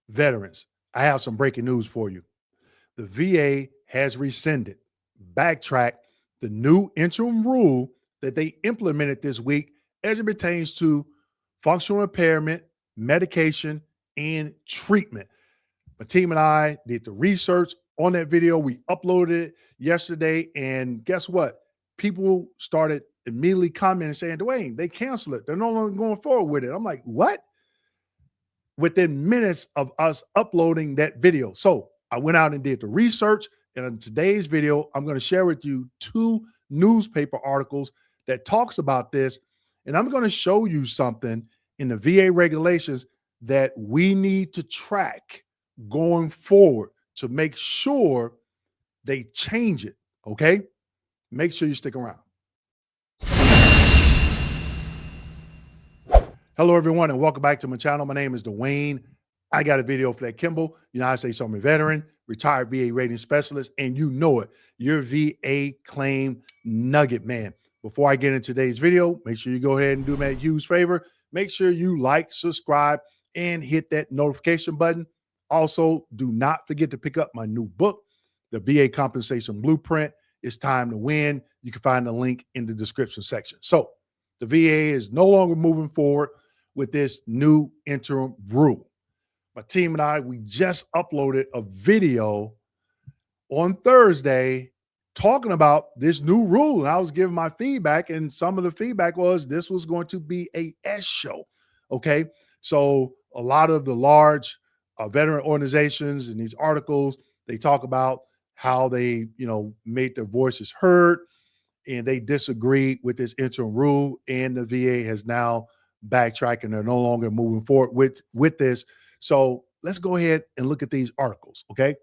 Veterans, I have some breaking news for you. The VA has rescinded, backtrack the new interim rule that they implemented this week as it pertains to functional impairment, medication, and treatment. My team and I did the research on that video. We uploaded it yesterday, and guess what? People started immediately commenting saying, Dwayne, they canceled it. They're no longer going forward with it. I'm like, what? Within minutes of us uploading that video. So I went out and did the research. And in today's video, I'm going to share with you two newspaper articles that talks about this. And I'm going to show you something in the VA regulations that we need to track going forward to make sure they change it. Okay. Make sure you stick around. Hello, everyone, and welcome back to my channel. My name is Dwayne. I got a video for that Kimball, United States Army veteran, retired VA rating specialist, and you know it, your VA claim nugget man. Before I get into today's video, make sure you go ahead and do me a huge favor. Make sure you like, subscribe, and hit that notification button. Also, do not forget to pick up my new book, The VA Compensation Blueprint. It's time to win. You can find the link in the description section. So the VA is no longer moving forward with this new interim rule. My team and I, we just uploaded a video on Thursday talking about this new rule. And I was giving my feedback, and some of the feedback was this was going to be a S show. Okay. So a lot of the large veteran organizations in these articles, they talk about how they, made their voices heard, and they disagree with this interim rule. And the VA has now backtracked, and they're no longer moving forward with this. So let's go ahead and look at these articles. Okay.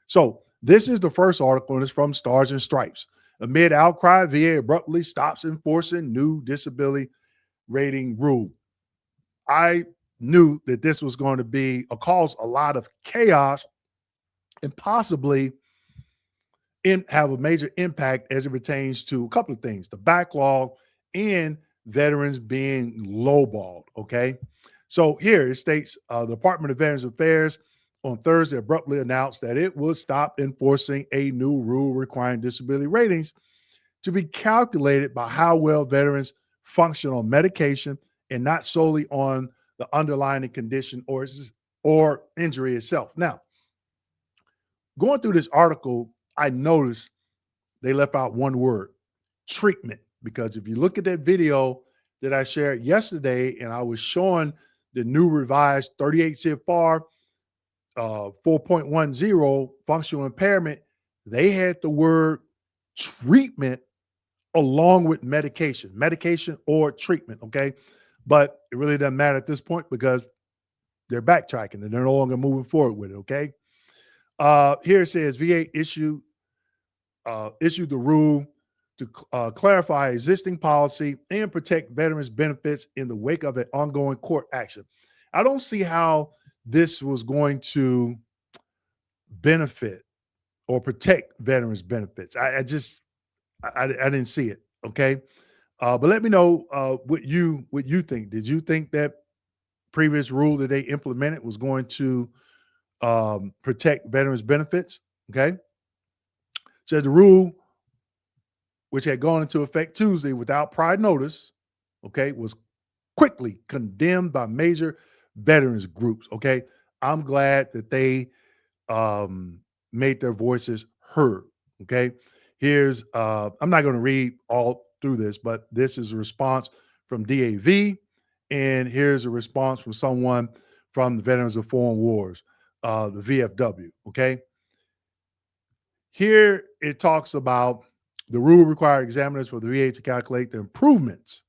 So this is the first article, and it's from Stars and Stripes. Amid outcry, VA abruptly stops enforcing new disability rating rule. I knew that this was going to cause a lot of chaos and possibly have a major impact as it pertains to a couple of things: the backlog and veterans being lowballed. Okay. So here it states the Department of Veterans Affairs on Thursday abruptly announced that it will stop enforcing a new rule requiring disability ratings to be calculated by how well veterans function on medication and not solely on the underlying condition or injury itself. Now, going through this article, I noticed they left out one word: treatment. Because if you look at that video that I shared yesterday, and I was showing the new revised 38 CFR 4.10 functional impairment, they had the word treatment along with medication or treatment. Okay. But it really doesn't matter at this point because they're backtracking and they're no longer moving forward with it. Okay. Here it says VA issued the rule to clarify existing policy and protect veterans' benefits in the wake of an ongoing court action. I don't see how this was going to benefit or protect veterans' benefits. I didn't see it. Okay. But let me know what you think. Did you think that previous rule that they implemented was going to protect veterans' benefits? Okay. So the rule, which had gone into effect Tuesday without prior notice, okay, was quickly condemned by major veterans groups. Okay. I'm glad that they made their voices heard. Okay. Here's, I'm not going to read all through this, but this is a response from DAV. And here's a response from someone from the Veterans of Foreign Wars, the VFW. Okay. Here it talks about the rule required examiners for the VA to calculate the improvements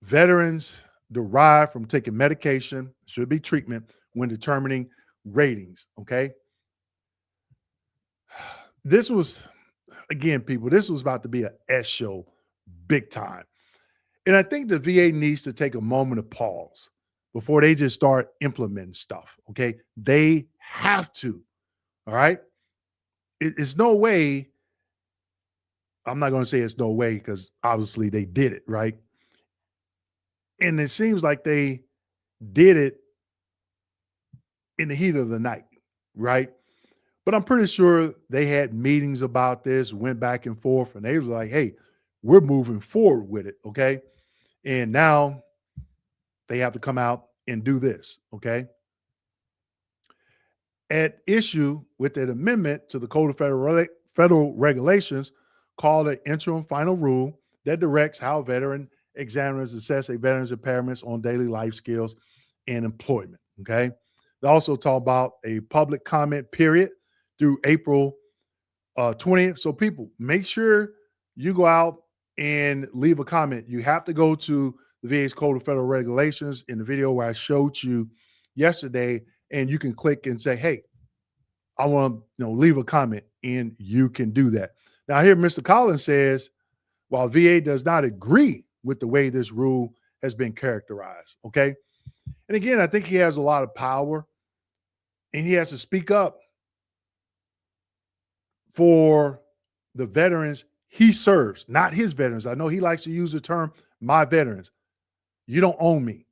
veterans derive from taking medication, should be treatment, when determining ratings. Okay. This was, again, people, this was about to be an S show big time. And I think the VA needs to take a moment of pause before they just start implementing stuff. Okay. They have to. All right. It's no way. I'm not going to say it's no way because obviously they did it. Right. And it seems like they did it in the heat of the night, right? But I'm pretty sure they had meetings about this, went back and forth, and they was like, hey, we're moving forward with it, okay? And now they have to come out and do this, okay? At issue with an amendment to the Code of Federal Regulations called an interim final rule that directs how veteran examiners assess a veteran's impairments on daily life skills and employment. Okay. They also talk about a public comment period through April 20th. So, people, make sure you go out and leave a comment. You have to go to the VA's Code of Federal Regulations in the video where I showed you yesterday, and you can click and say, hey, I want to leave a comment, and you can do that. Now, here, Mr. Collins says, while VA does not agree with the way this rule has been characterized, okay? And again, I think he has a lot of power, and he has to speak up for the veterans he serves, not his veterans. I know he likes to use the term my veterans. You don't own me,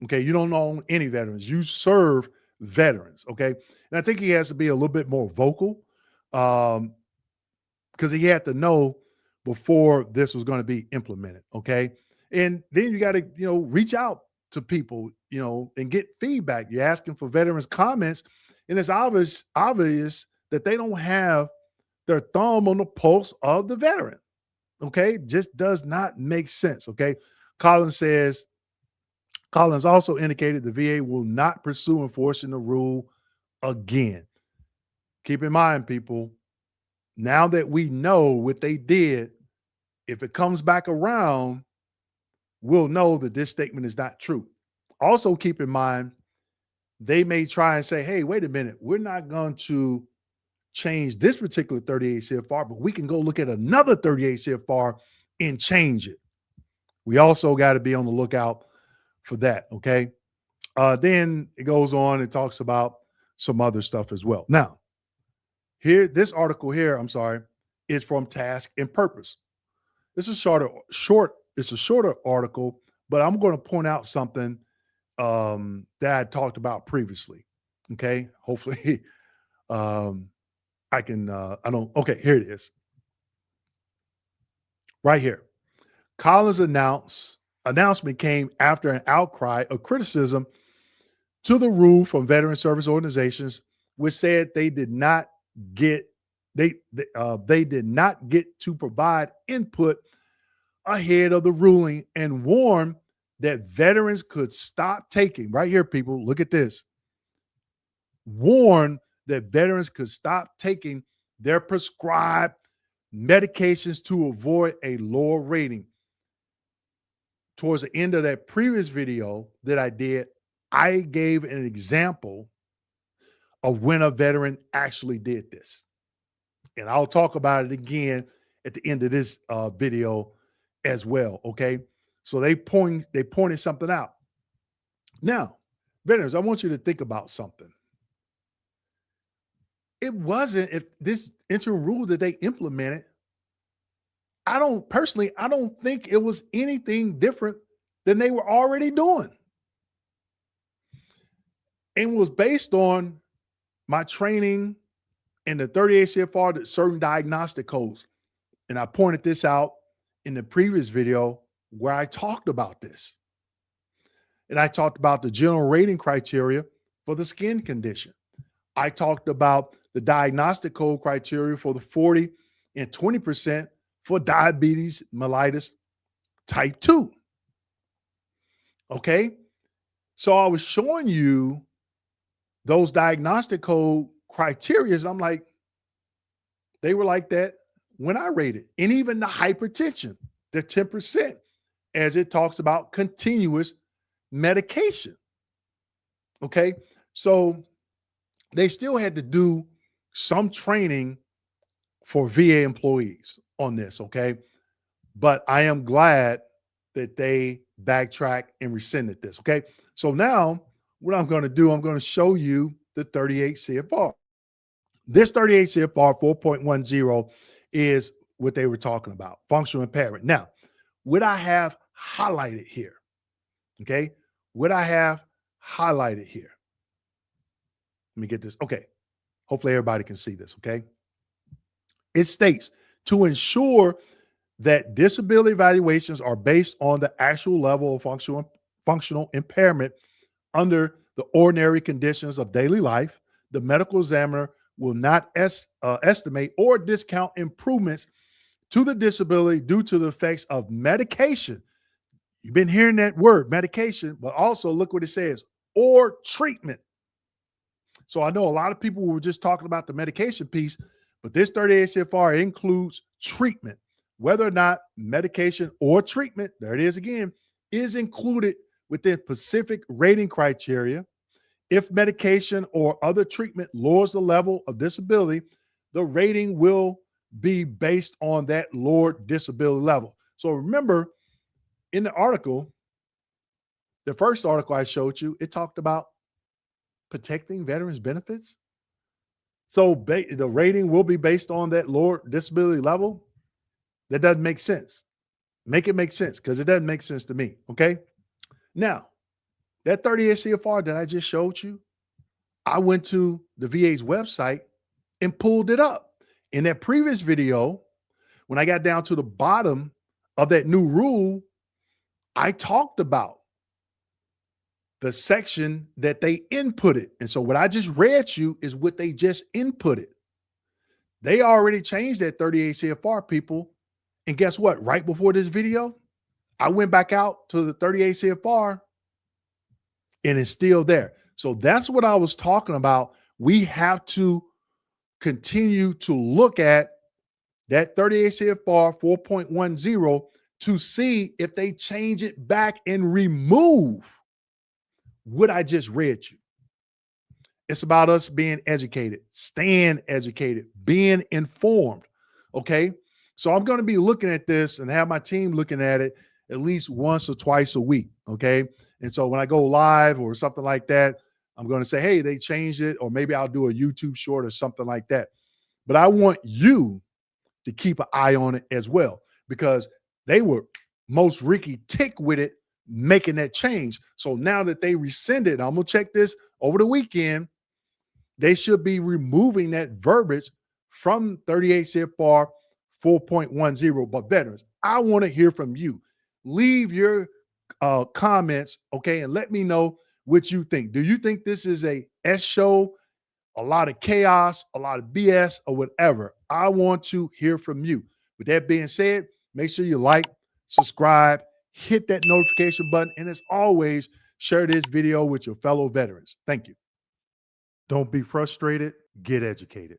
okay? You don't own any veterans. You serve veterans, okay? And I think he has to be a little bit more vocal because he had to know before this was going to be implemented, okay? And then you got to, reach out to people, and get feedback. You're asking for veterans' comments, and it's obvious that they don't have their thumb on the pulse of the veteran, okay? Just does not make sense, okay? Collins also indicated the VA will not pursue enforcing the rule again. Keep in mind, people, now that we know what they did, if it comes back around, we'll know that this statement is not true. Also, keep in mind, they may try and say, hey, wait a minute, we're not going to change this particular 38 CFR, but we can go look at another 38 CFR and change it. We also got to be on the lookout for that, okay? Then it goes on and talks about some other stuff as well. Now, this article here, is from Task and Purpose. This is it's a shorter article, but I'm going to point out something that I talked about previously. Okay. Hopefully, I can, okay, here it is. Right here. Collins' announcement came after an outcry of criticism to the rule from veteran service organizations, which said they did not get to provide input ahead of the ruling and warned that veterans could stop taking, right here, people, look at this, warned that veterans could stop taking their prescribed medications to avoid a lower rating. Towards the end of that previous video that I did, I gave an example of when a veteran actually did this. And I'll talk about it again at the end of this video as well, okay? So they pointed something out. Now, veterans, I want you to think about something. It wasn't, if this interim rule that they implemented, I don't think it was anything different than they were already doing. And was based on my training in the 38 CFR, that certain diagnostic codes. And I pointed this out in the previous video where I talked about this. And I talked about the general rating criteria for the skin condition. I talked about the diagnostic code criteria for the 40 and 20% for diabetes mellitus type 2. Okay. So I was showing you those diagnostic code criteria. I'm like, they were like that when I rated. And even the hypertension, the 10%, as it talks about continuous medication. Okay. So they still had to do some training for VA employees on this. Okay. But I am glad that they backtracked and rescinded this. Okay. So now what I'm going to do, I'm going to show you the 38 CFR. This 38 CFR 4.10 is what they were talking about, functional impairment. Now, what I have highlighted here, okay, what I have highlighted here Let me get this. Okay. Hopefully everybody can see this. Okay. It states to ensure that disability evaluations are based on the actual level of functional impairment under the ordinary conditions of daily life. The medical examiner will not estimate or discount improvements to the disability due to the effects of medication. You've been hearing that word, medication, but also look what it says, or treatment. So I know a lot of people were just talking about the medication piece, but this 38 CFR includes treatment. Whether or not medication or treatment, there it is again, is included within specific rating criteria. If medication or other treatment lowers the level of disability, the rating will be based on that lowered disability level. So remember, in the article, the first article I showed you, it talked about protecting veterans' benefits. So the rating will be based on that lower disability level. That doesn't make sense. Make it make sense, because it doesn't make sense to me. Okay. Now, that 38 CFR that I just showed you, I went to the VA's website and pulled it up. In that previous video, when I got down to the bottom of that new rule, I talked about the section that they inputted. And so what I just read you is what they just inputted. They already changed that 38 CFR, people. And guess what? Right before this video, I went back out to the 38 CFR and it's still there. So that's what I was talking about. We have to continue to look at that 38 CFR 4.10 to see if they change it back and remove what I just read you. It's about us being educated, staying educated, being informed. Okay. So I'm going to be looking at this and have my team looking at it at least once or twice a week. Okay. And so when I go live or something like that, I'm going to say, hey, they changed it, or maybe I'll do a YouTube short or something like that. But I want you to keep an eye on it as well, because they were most Ricky tick with it, making that change. So now that they rescinded, I'm going to check this over the weekend. They should be removing that verbiage from 38 CFR 4.10. But veterans, I want to hear from you. Leave your comments, okay, and let me know what you think. Do you think this is a S show, a lot of chaos, a lot of BS, or whatever? I want to hear from you. With that being said, make sure you like, subscribe, hit that notification button, and as always, share this video with your fellow veterans. Thank you. Don't be frustrated, get educated.